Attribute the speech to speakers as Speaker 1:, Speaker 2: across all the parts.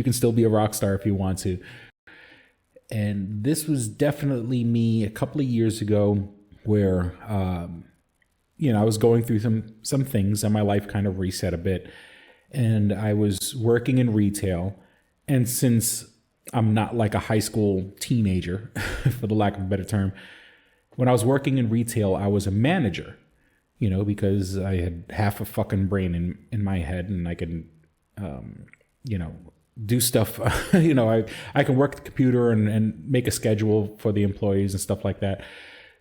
Speaker 1: can still be a rock star if you want to. And this was definitely me a couple of years ago where, I was going through some things and my life kind of reset a bit. And I was working in retail. And since I'm not like a high school teenager, for the lack of a better term, when I was working in retail, I was a manager, because I had half a fucking brain in my head and I could, do stuff. I can work the computer and make a schedule for the employees and stuff like that.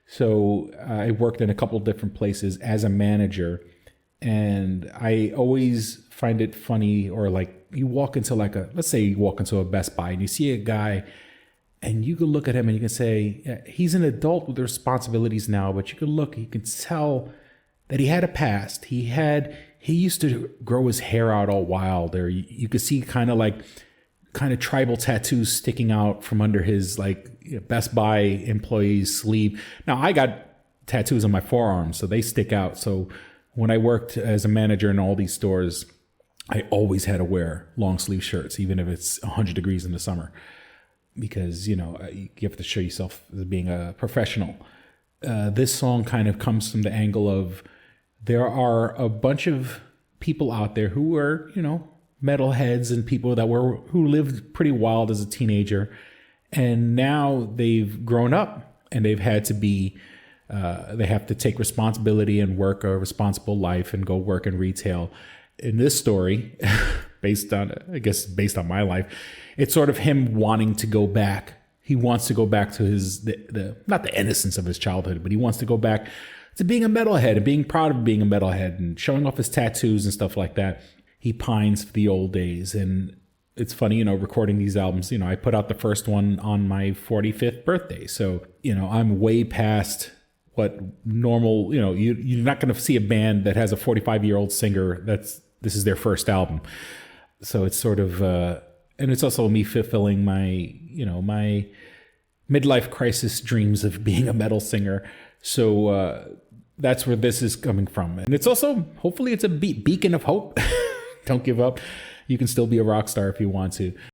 Speaker 1: So I worked in a couple of different places as a manager, and I always find it funny, or like you walk into let's say you walk into a Best Buy and you see a guy and you can look at him and you can say, yeah, he's an adult with responsibilities now, but you can tell that he had a past. He used to grow his hair out all wild, or you could see kind of tribal tattoos sticking out from under his Best Buy employee's sleeve. Now I got tattoos on my forearms, so they stick out. So when I worked as a manager in all these stores, I always had to wear long sleeve shirts, even if it's 100 degrees in the summer, because, you have to show yourself as being a professional. This song kind of comes from the angle of there are a bunch of people out there who are, metalheads and people who lived pretty wild as a teenager. And now they've grown up and they've had to they have to take responsibility and work a responsible life and go work in retail. In this story, based on my life, it's sort of him wanting to go back. He wants to go back to not the innocence of his childhood, but he wants to go back to being a metalhead and being proud of being a metalhead and showing off his tattoos and stuff like that. He pines for the old days. And it's funny, recording these albums, I put out the first one on my 45th birthday. So, I'm way past what normal, you're not going to see a band that has a 45-year-old singer this is their first album. So it's sort of, and it's also me fulfilling my midlife crisis dreams of being a metal singer. So that's where this is coming from. And it's also, hopefully it's a beacon of hope. Don't give up. You can still be a rock star if you want to.